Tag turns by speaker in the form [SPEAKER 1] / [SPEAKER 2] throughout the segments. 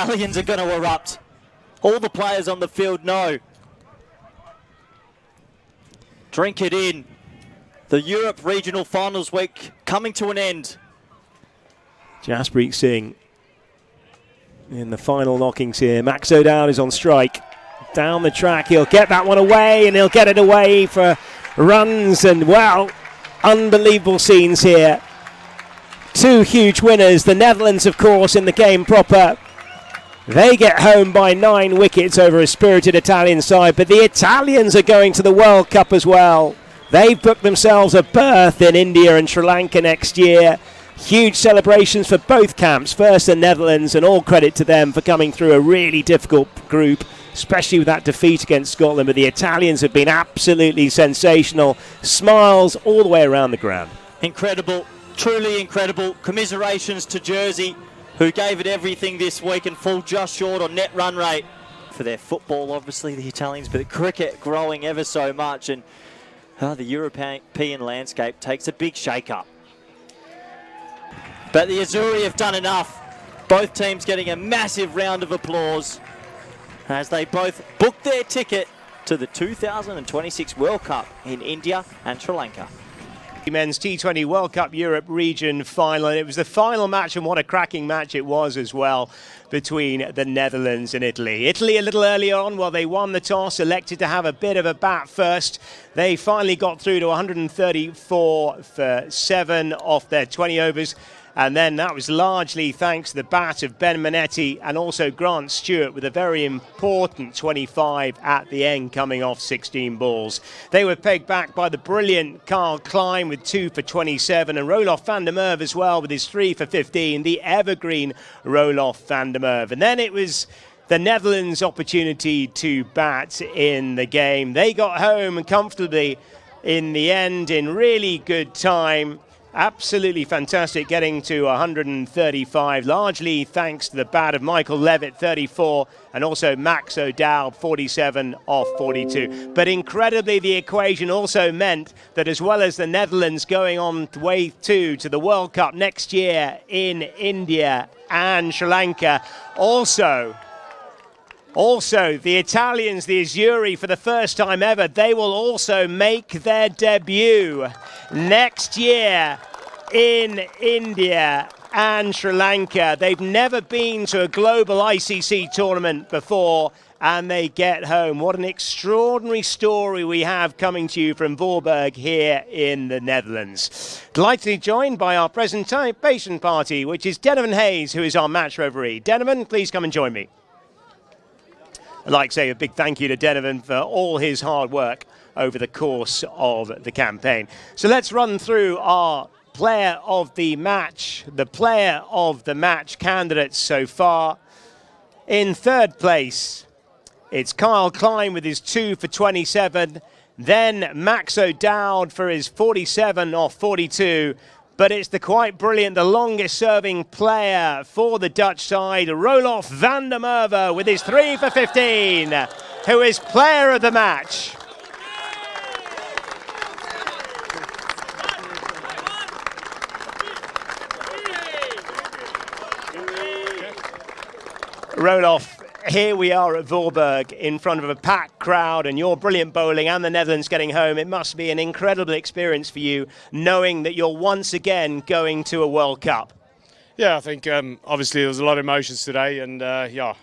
[SPEAKER 1] Italians are going to erupt. All the players on the field know. Drink it in. The Europe Regional Finals week coming to an end.
[SPEAKER 2] Jaspreet Singh in the final knockings here. Max O'Dowd is on strike. Down the track, he'll get that one away, and he'll get it away for runs, and well, unbelievable scenes here. Two huge winners. The Netherlands, of course, in the game proper. They get home by 9 wickets over a spirited Italian side, but the Italians are going to the World Cup as well. They've booked themselves a berth in India and Sri Lanka next year. Huge celebrations for both camps. First the Netherlands, and all credit to them for coming through a really difficult group, especially with that defeat against Scotland. But the Italians have been absolutely sensational. Smiles all the way around the ground.
[SPEAKER 1] Incredible, truly incredible. Commiserations to Jersey, who gave it everything this week and fall just short on net run rate. For their football, obviously, the Italians, but the cricket growing ever so much. And the European landscape takes a big shake-up. But the Azzurri have done enough. Both teams getting a massive round of applause as they both book their ticket to the 2026 World Cup in India and Sri Lanka.
[SPEAKER 2] Men's T20 World Cup Europe region final. And it was the final match, and what a cracking match it was as well, between the Netherlands and Italy. Italy a little early on, well, they won the toss, elected to have a bit of a bat first. They finally got through to 134 for 7 off their 20 overs. And then that was largely thanks to the bat of Ben Manetti and also Grant Stewart with a very important 25 at the end, coming off 16 balls. They were pegged back by the brilliant Carl Klein with 2 for 27, and Roelof van der Merwe as well with his 3 for 15, the evergreen Roelof van der Merwe. And then it was the Netherlands' opportunity to bat in the game. They got home comfortably in the end in really good time. Absolutely fantastic, getting to 135, largely thanks to the bat of Michael Levitt, 34, and also Max O'Dowd, 47 off 42. But incredibly, the equation also meant that as well as the Netherlands going on way to the World Cup next year in India and Sri Lanka, also the Italians, the Azzurri, for the first time ever, they will also make their debut next year in India and Sri Lanka. They've never been to a global ICC tournament before, and they get home. What an extraordinary story we have coming to you from Voorburg here in the Netherlands. Delightedly joined by our presentation party, which is Denovan Hayes, who is our match referee. Denovan, please come and join me. I'd like to say a big thank you to Denovan for all his hard work over the course of the campaign. So let's run through our player of the match, the player of the match candidates so far. In third place, it's Kyle Klein with his 2 for 27. Then Max O'Dowd for his 47 off 42. But it's the quite brilliant, the longest serving player for the Dutch side, Roelof van der Merwe with his 3 for 15, who is player of the match. Roelof, here we are at Voorburg in front of a packed crowd, and your brilliant bowling and the Netherlands getting home. It must be an incredible experience for you, knowing that you're once again going to a World Cup.
[SPEAKER 3] Yeah, I think obviously there was a lot of emotions today, and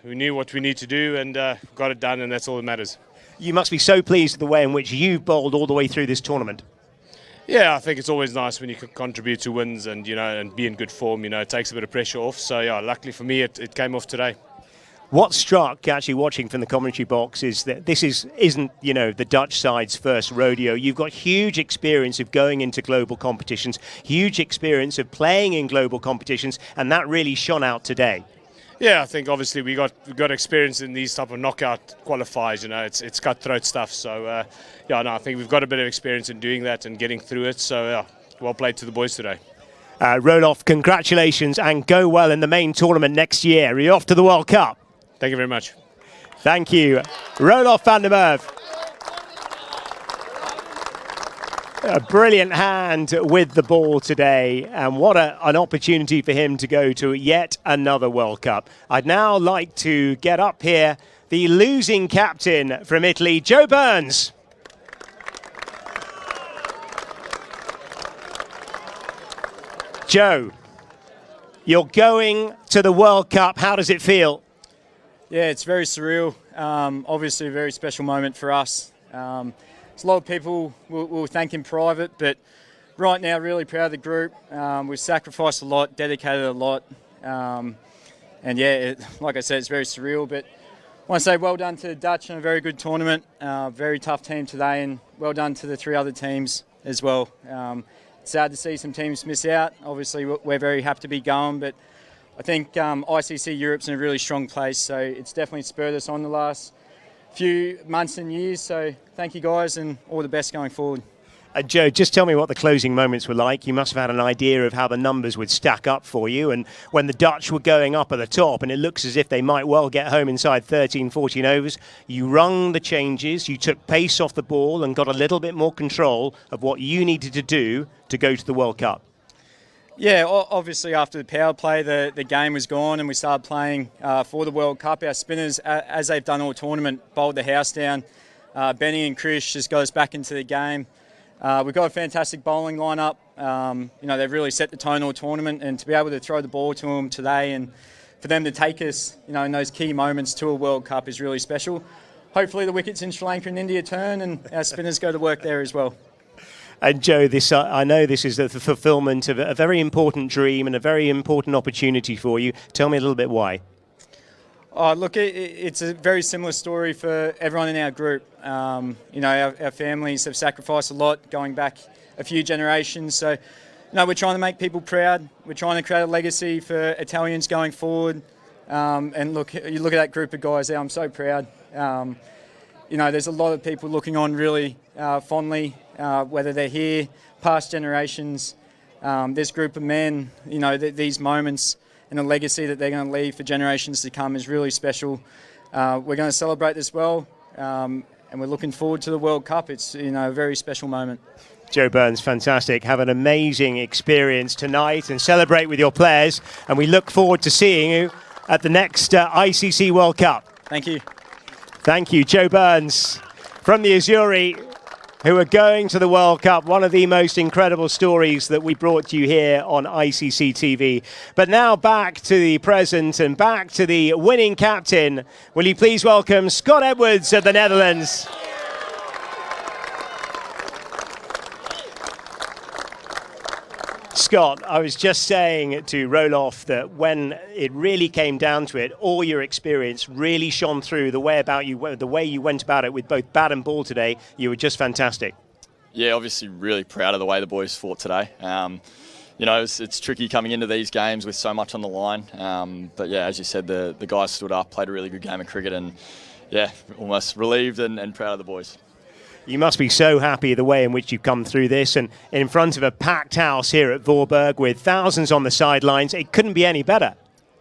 [SPEAKER 3] we knew what we need to do and got it done, and that's all that matters.
[SPEAKER 2] You must be so pleased with the way in which you've bowled all the way through this tournament.
[SPEAKER 3] Yeah, I think it's always nice when you can contribute to wins and and be in good form. It takes a bit of pressure off. So yeah, luckily for me, it came off today.
[SPEAKER 2] What struck, actually watching from the commentary box, is that this isn't the Dutch side's first rodeo. You've got huge experience of going into global competitions, huge experience of playing in global competitions, and that really shone out today.
[SPEAKER 3] Yeah, I think obviously we got experience in these type of knockout qualifiers. It's cutthroat stuff. So I think we've got a bit of experience in doing that and getting through it. So yeah, well played to the boys today.
[SPEAKER 2] Roelof, congratulations, and go well in the main tournament next year. You're off to the World Cup.
[SPEAKER 3] Thank you very much.
[SPEAKER 2] Thank you. Roelof van der Merwe. A brilliant hand with the ball today, and what an opportunity for him to go to yet another World Cup. I'd now like to get up here the losing captain from Italy, Joe Burns. Joe, you're going to the World Cup. How does it feel?
[SPEAKER 4] Yeah, it's very surreal. Obviously, a very special moment for us. There's a lot of people will thank in private, but right now, really proud of the group. We've sacrificed a lot, dedicated a lot, and yeah, like I said, it's very surreal. But I want to say well done to the Dutch on a very good tournament. Very tough team today, and well done to the 3 other teams as well. It's sad to see some teams miss out. Obviously, we're very happy to be going, but I think ICC Europe's in a really strong place, so it's definitely spurred us on the last few months and years. So thank you guys, and all the best going forward.
[SPEAKER 2] Joe, just tell me what the closing moments were like. You must have had an idea of how the numbers would stack up for you, and when the Dutch were going up at the top and it looks as if they might well get home inside 13, 14 overs, you rung the changes, you took pace off the ball and got a little bit more control of what you needed to do to go to the World Cup.
[SPEAKER 4] Yeah, obviously after the power play, the game was gone and we started playing for the World Cup. Our spinners, as they've done all tournament, bowled the house down. Benny and Krish just got us back into the game. We've got a fantastic bowling lineup. They've really set the tone all tournament, and to be able to throw the ball to them today and for them to take us, in those key moments to a World Cup is really special. Hopefully the wickets in Sri Lanka and India turn and our spinners go to work there as well.
[SPEAKER 2] And Joe, I know this is the fulfilment of a very important dream and a very important opportunity for you. Tell me a little bit why.
[SPEAKER 4] Oh, look, it's a very similar story for everyone in our group. Our families have sacrificed a lot going back a few generations. So, we're trying to make people proud. We're trying to create a legacy for Italians going forward. And look, you look at that group of guys there, I'm so proud. There's a lot of people looking on really fondly, whether they're here, past generations. This group of men, these moments and the legacy that they're going to leave for generations to come is really special. We're going to celebrate this well, and we're looking forward to the World Cup. It's a very special moment.
[SPEAKER 2] Joe Burns, fantastic. Have an amazing experience tonight and celebrate with your players. And we look forward to seeing you at the next ICC World Cup.
[SPEAKER 4] Thank you.
[SPEAKER 2] Thank you, Joe Burns from the Azzurri, who are going to the World Cup. One of the most incredible stories that we brought to you here on ICC TV. But now back to the present and back to the winning captain. Will you please welcome Scott Edwards of the Netherlands. Scott, I was just saying to Roloff that when it really came down to it, all your experience really shone through the way you went about it with both bat and ball today. You were just fantastic.
[SPEAKER 5] Yeah, obviously really proud of the way the boys fought today. It's tricky coming into these games with so much on the line. But yeah, as you said, the guys stood up, played a really good game of cricket, and yeah, almost relieved and proud of the boys.
[SPEAKER 2] You must be so happy the way in which you've come through this, and in front of a packed house here at Voorburg with thousands on the sidelines. It couldn't be any better.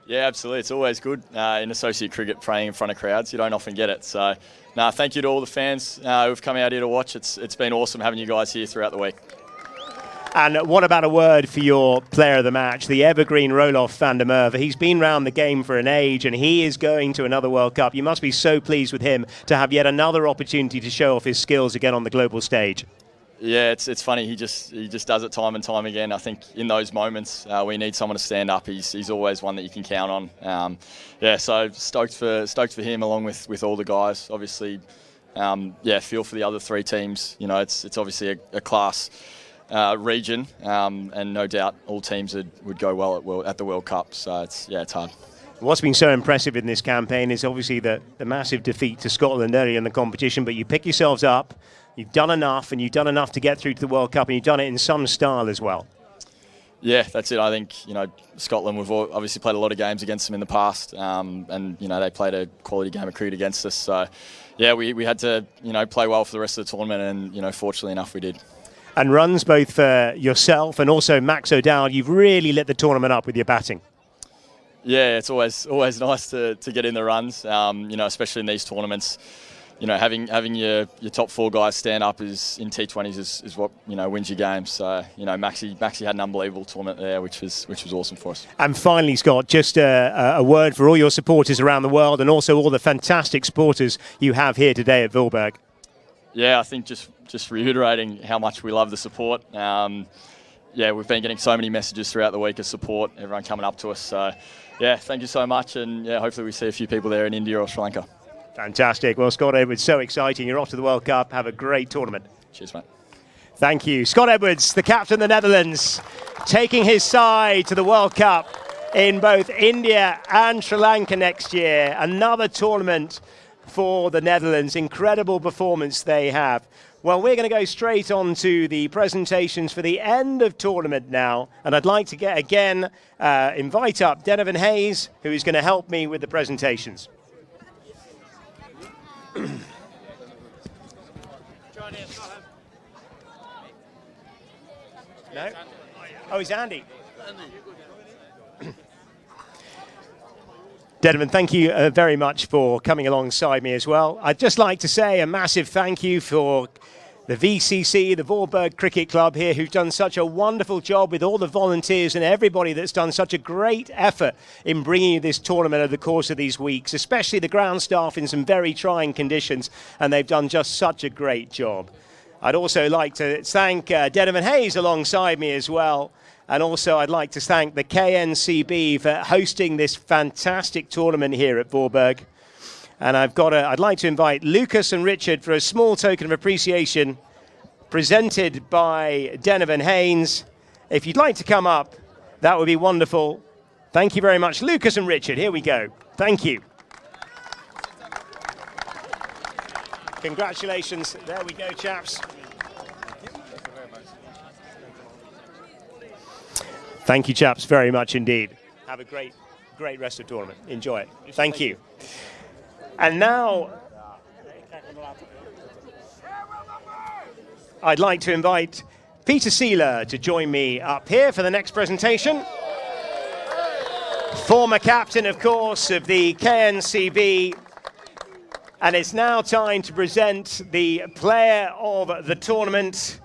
[SPEAKER 5] Yeah, absolutely. It's always good in associate cricket playing in front of crowds. You don't often get it. So, thank you to all the fans who've come out here to watch. It's been awesome having you guys here throughout the week.
[SPEAKER 2] And what about a word for your player of the match, the evergreen Roloff van der Merwe? He's been round the game for an age, and he is going to another World Cup. You must be so pleased with him to have yet another opportunity to show off his skills again on the global stage.
[SPEAKER 5] Yeah, it's funny. He just does it time and time again. I think in those moments we need someone to stand up. He's always one that you can count on. So stoked for him along with all the guys. Obviously, feel for the other 3 teams. It's obviously a class region, and no doubt all teams would go well at the World Cup. So it's hard.
[SPEAKER 2] What's been so impressive in this campaign is obviously the massive defeat to Scotland earlier in the competition, but you pick yourselves up, you've done enough, and you've done enough to get through to the World Cup, and you've done it in some style as well.
[SPEAKER 5] Yeah, that's it. I think, Scotland, we've obviously played a lot of games against them in the past, and, they played a quality game of cricket against us. So, yeah, we had to, play well for the rest of the tournament, and, fortunately enough, we did.
[SPEAKER 2] And runs both for yourself and also Max O'Dowd. You've really lit the tournament up with your batting.
[SPEAKER 5] Yeah, it's always nice to get in the runs, especially in these tournaments. having your top 4 guys stand up in T20s is what wins your games. So Maxi had an unbelievable tournament there, which was awesome for us.
[SPEAKER 2] And finally, Scott, just a word for all your supporters around the world and also all the fantastic supporters you have here today at Vilberg.
[SPEAKER 5] Yeah, I think just reiterating how much we love the support. We've been getting so many messages throughout the week of support, everyone coming up to us. So, yeah, thank you so much, and hopefully we see a few people there in India or Sri Lanka.
[SPEAKER 2] Fantastic. Well, Scott Edwards, so exciting. You're off to the World Cup. Have a great tournament.
[SPEAKER 5] Cheers, mate.
[SPEAKER 2] Thank you. Scott Edwards, the captain of the Netherlands, taking his side to the World Cup in both India and Sri Lanka next year. Another tournament for the Netherlands. Incredible performance they have. Well, we're going to go straight on to the presentations for the end of tournament now. And I'd like to invite up Donovan Hayes, who is going to help me with the presentations. No? Oh, it's Andy. Donovan, thank you very much for coming alongside me as well. I'd just like to say a massive thank you for the VCC, the Vorburg Cricket Club here, who've done such a wonderful job with all the volunteers and everybody that's done such a great effort in bringing you this tournament over the course of these weeks, especially the ground staff in some very trying conditions, and they've done just such a great job. I'd also like to thank Donovan Hayes alongside me as well. And also I'd like to thank the KNCB for hosting this fantastic tournament here at Vorburg. And I'd like to invite Lucas and Richard for a small token of appreciation presented by Donovan Hayes. If you'd like to come up, that would be wonderful. Thank you very much, Lucas and Richard. Here we go. Thank you. Congratulations. There we go, chaps. Thank you, chaps, very much indeed. Have a great rest of the tournament. Enjoy it. Thank you. And now, I'd like to invite Peter Seeler to join me up here for the next presentation. Former captain, of course, of the KNCB. And it's now time to present the player of the tournament.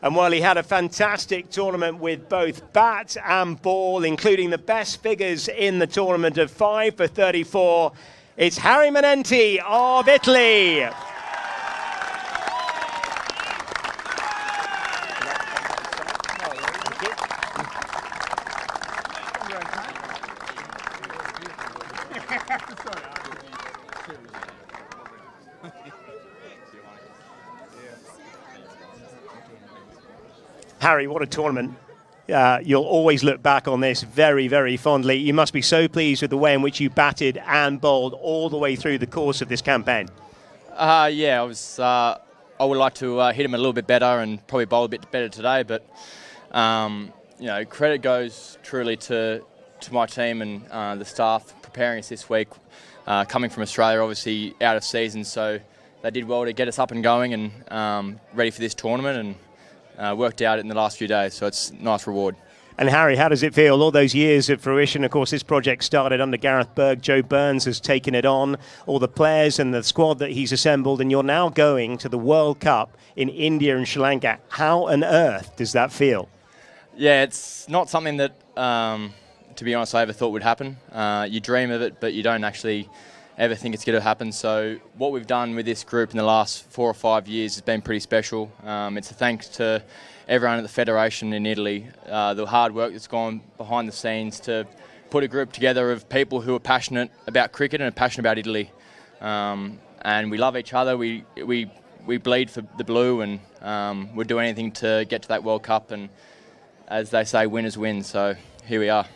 [SPEAKER 2] And while he had a fantastic tournament with both bat and ball, including the best figures in the tournament of 5 for 34, it's Harry Manenti of Italy. Harry, what a tournament. You'll always look back on this very, very fondly. You must be so pleased with the way in which you batted and bowled all the way through the course of this campaign.
[SPEAKER 6] I would like to hit him a little bit better and probably bowl a bit better today, but credit goes truly to my team and the staff preparing us this week. Coming from Australia, obviously out of season, so they did well to get us up and going and ready for this tournament, and worked out in the last few days, so it's a nice reward.
[SPEAKER 2] And Harry, how does it feel? All those years of fruition, of course, this project started under Gareth Berg. Joe Burns has taken it on, all the players and the squad that he's assembled, and you're now going to the World Cup in India and Sri Lanka. How on earth does that feel?
[SPEAKER 6] Yeah, it's not something that, to be honest, I ever thought would happen. You dream of it, but you don't actually ever think it's going to happen. So what we've done with this group in the last 4 or 5 years has been pretty special. It's a thanks to everyone at the Federation in Italy, the hard work that's gone behind the scenes to put a group together of people who are passionate about cricket and are passionate about Italy. And we love each other. We bleed for the blue, and we'll do anything to get to that World Cup. And as they say, winners win. So here we are.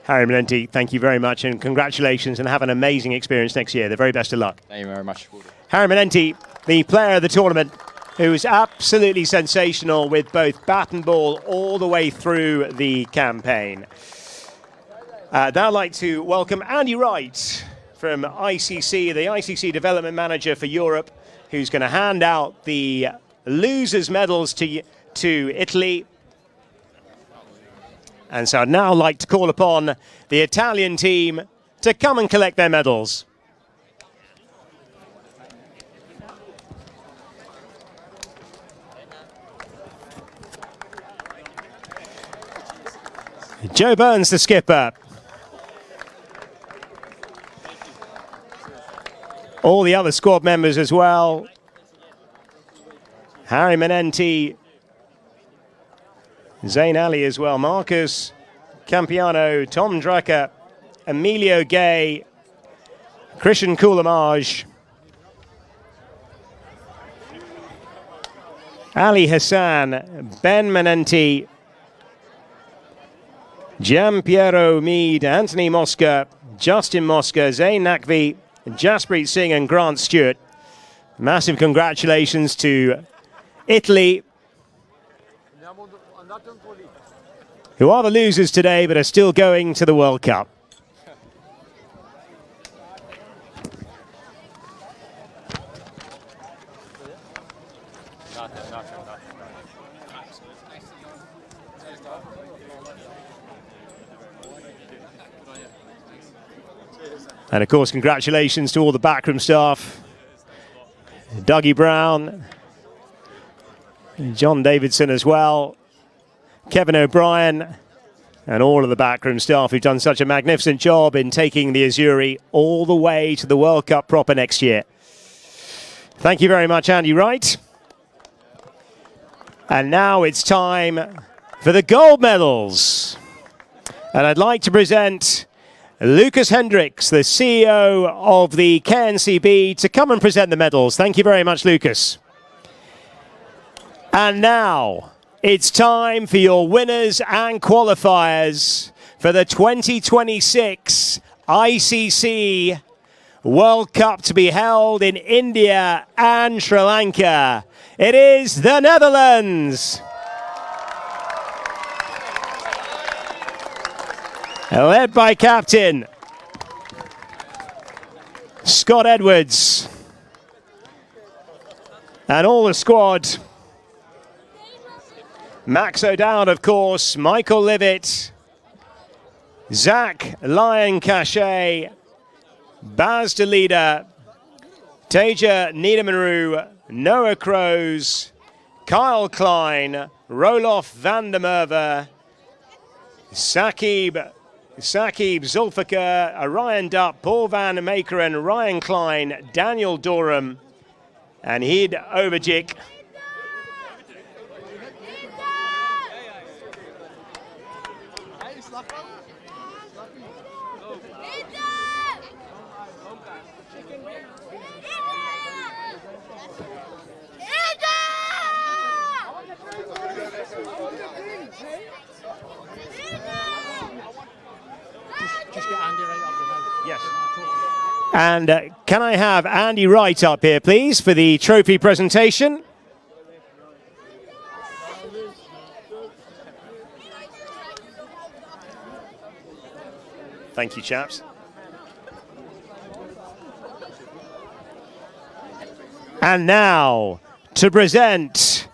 [SPEAKER 2] Harry Manenti, thank you very much, and congratulations, and have an amazing experience next year. The very best of luck.
[SPEAKER 6] Thank you very much.
[SPEAKER 2] Harry Manenti, the player of the tournament, who was absolutely sensational with both bat and ball all the way through the campaign. Now I'd like to welcome Andy Wright from ICC, the ICC Development Manager for Europe, who's going to hand out the losers' medals to Italy. And so I'd now like to call upon the Italian team to come and collect their medals. Joe Burns, the skipper. All the other squad members as well. Harry Menenti, Zayn Ali as well, Marcus Campiano, Tom Drucker, Emilio Gay, Christian Coulamage, Ali Hassan, Ben Menenti, Giampiero Mead, Anthony Mosca, Justin Mosca, Zayn Naqvi, Jaspreet Singh and Grant Stewart. Massive congratulations to Italy, who are the losers today but are still going to the World Cup. And of course, congratulations to all the backroom staff. Dougie Brown, John Davidson as well, Kevin O'Brien, and all of the backroom staff who've done such a magnificent job in taking the Azzurri all the way to the World Cup proper next year. Thank you very much, Andy Wright. And now it's time for the gold medals. And I'd like to present Lucas Hendricks, the CEO of the KNCB, to come and present the medals. Thank you very much, Lucas. And now it's time for your winners and qualifiers for the 2026 ICC World Cup to be held in India and Sri Lanka. It is the Netherlands. Led by captain Scott Edwards and all the squad. Max O'Dowd, of course, Michael Livet, Zach Lion Cachet, Baz DeLeader, Teja Niedermanrue, Noah Kroes, Kyle Klein, Roloff van der Merwe, Sakib Zulfikar, Orion Dupp, Paul van Makeren, Ryan Klein, Daniel Dorham, and Hid Overjik. Yes. And can I have Andy Wright up here, please, for the trophy presentation? Thank you, chaps. And now, to present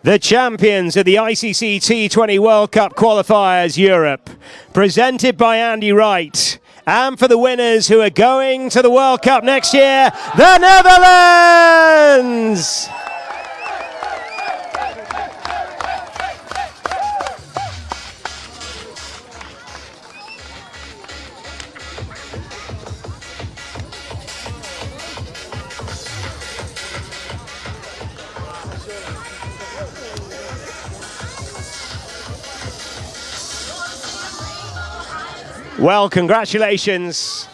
[SPEAKER 2] the champions of the ICC T20 World Cup Qualifiers Europe, presented by Andy Wright. And for the winners who are going to the World Cup next year, the Netherlands! Well, congratulations.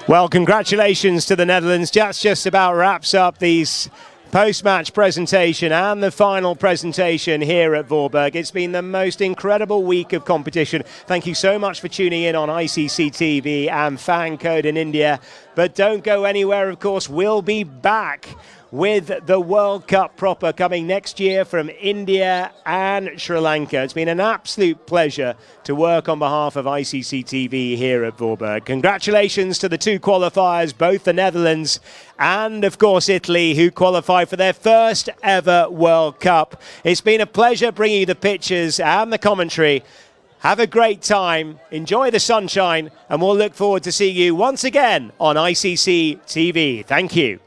[SPEAKER 2] Well, congratulations to the Netherlands. That's just about wraps up these post-match presentation and the final presentation here at Voorburg. It's been the most incredible week of competition. Thank you so much for tuning in on ICC TV and Fan Code in India. But don't go anywhere, of course. We'll be back with the World Cup proper coming next year from India and Sri Lanka. It's been an absolute pleasure to work on behalf of ICC TV here at Voorburg. Congratulations to the two qualifiers, both the Netherlands and, of course, Italy, who qualified for their first ever World Cup. It's been a pleasure bringing you the pictures and the commentary. Have a great time, enjoy the sunshine, and we'll look forward to seeing you once again on ICC TV. Thank you.